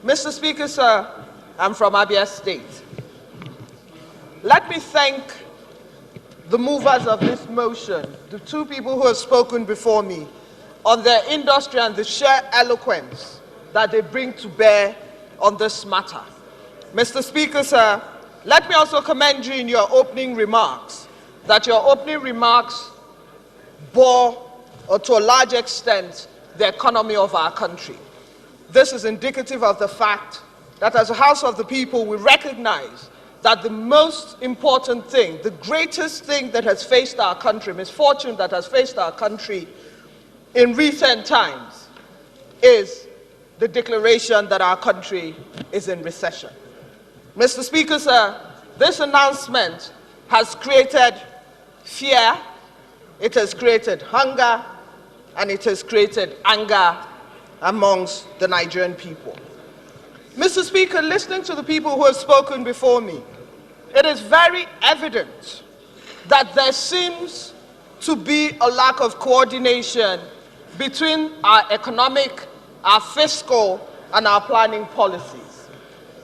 Mr. Speaker, sir, I'm from Abia State. Let me thank the movers of this motion, the two people who have spoken before me, on their industry and the sheer eloquence that they bring to bear on this matter. Mr. Speaker, sir, let me also commend you in your opening remarks, that your opening remarks bore, or to a large extent, the economy of our country. This is indicative of the fact that as a House of the People, we recognize that the most important thing, the greatest thing that has faced our country, misfortune that has faced our country in recent times, is the declaration that our country is in recession. Mr. Speaker, sir, this announcement has created fear, it has created hunger, and it has created anger amongst the Nigerian people. Mr. Speaker, listening to the people who have spoken before me, it is very evident that there seems to be a lack of coordination between our economic, our fiscal, and our planning policies.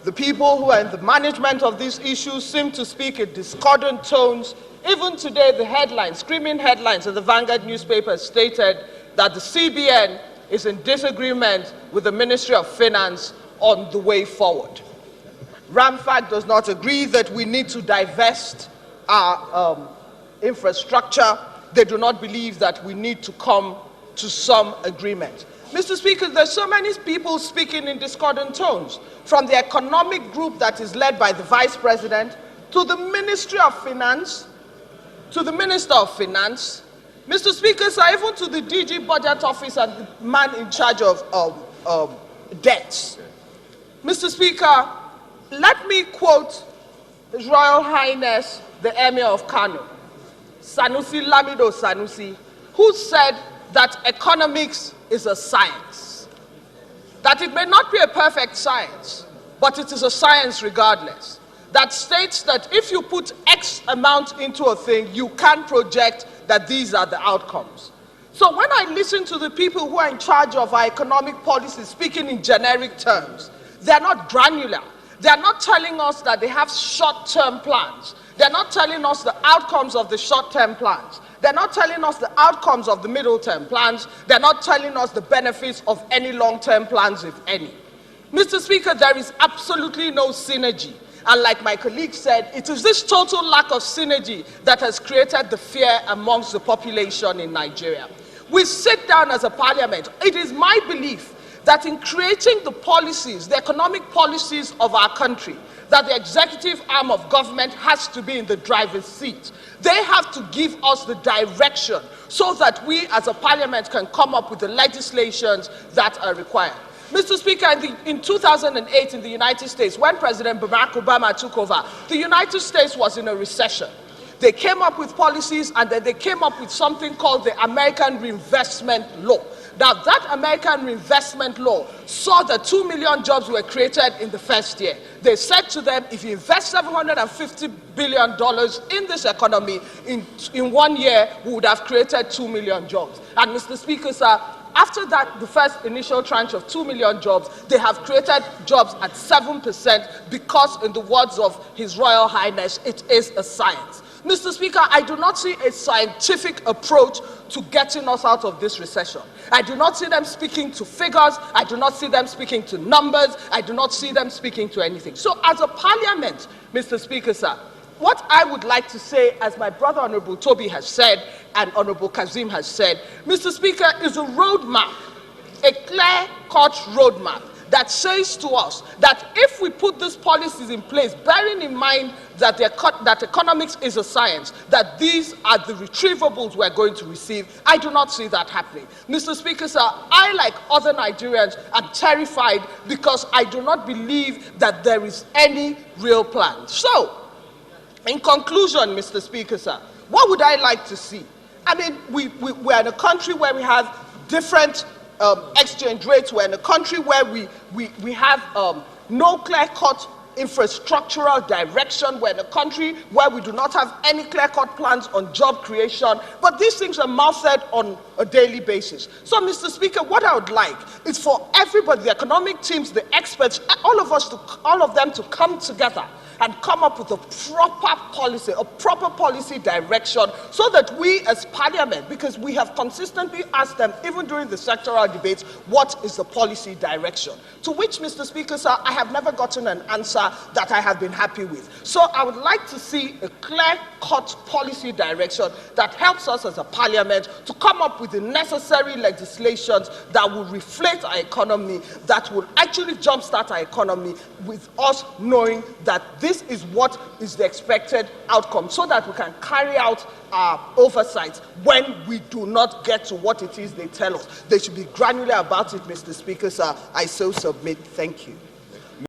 The people who are in the management of these issues seem to speak in discordant tones. Even today, the headlines, screaming headlines in the Vanguard newspaper stated that the CBN is in disagreement with the Ministry of Finance on the way forward. RAMFAC does not agree that we need to divest our infrastructure. They do not believe that we need to come to some agreement. Mr. Speaker, there's so many people speaking in discordant tones, from the economic group that is led by the Vice President, to the Ministry of Finance, to the Minister of Finance, Mr. Speaker, sir, even to the DG Budget Office and the man in charge of debts. Mr. Speaker, let me quote His Royal Highness, the Emir of Kano, Sanusi Lamido Sanusi, who said that economics is a science. That it may not be a perfect science, but it is a science regardless. That states that if you put X amount into a thing, you can project that these are the outcomes. So when I listen to the people who are in charge of our economic policy speaking in generic terms, they're not granular. They're not telling us that they have short-term plans. They're not telling us the outcomes of the short-term plans. They're not telling us the outcomes of the middle-term plans. They're not telling us the benefits of any long-term plans, if any. Mr. Speaker, there is absolutely no synergy. And like my colleague said, it is this total lack of synergy that has created the fear amongst the population in Nigeria. We sit down as a parliament. It is my belief that in creating the policies, the economic policies of our country, that the executive arm of government has to be in the driver's seat. They have to give us the direction so that we as a parliament can come up with the legislations that are required. Mr. Speaker, in 2008 in the United States, when President Barack Obama took over, the United States was in a recession. They came up with policies, and then they came up with something called the American Reinvestment Law. Now, that American Reinvestment Law saw that 2 million jobs were created in the first year. They said to them, if you invest $750 billion in this economy, in 1 year, we would have created 2 million jobs. And Mr. Speaker, sir, after that, the first initial tranche of 2 million jobs, they have created jobs at 7% because, in the words of His Royal Highness, it is a science. Mr. Speaker, I do not see a scientific approach to getting us out of this recession. I do not see them speaking to figures. I do not see them speaking to numbers. I do not see them speaking to anything. So as a parliament, Mr. Speaker, sir, what I would like to say, as my brother Honorable Toby has said and Honorable Kazim has said, Mr. Speaker, is a roadmap, a clear-cut roadmap that says to us that if we put these policies in place, bearing in mind that, that economics is a science, that these are the retrievables we're going to receive, I do not see that happening. Mr. Speaker, sir, I, like other Nigerians, am terrified because I do not believe that there is any real plan. So, in conclusion, Mr. Speaker, sir, what would I like to see? I mean, we're in a country where we have different exchange rates. We're in a country where we have no clear-cut infrastructural direction. We're in a country where we do not have any clear-cut plans on job creation, but these things are mouthed on a daily basis. So, Mr. Speaker, what I would like is for everybody, the economic teams, the experts, all of them to come together and come up with a proper policy direction, so that we as Parliament, because we have consistently asked them, even during the sectoral debates, what is the policy direction? To which, Mr. Speaker, sir, I have never gotten an answer that I have been happy with. So I would like to see a clear-cut policy direction that helps us as a Parliament to come up with the necessary legislations that will reflate our economy, that will actually jumpstart our economy, with us knowing that this is what is the expected outcome, so that we can carry out our oversight when we do not get to what it is they tell us. They should be granular about it, Mr. Speaker, sir. I so submit. Thank you.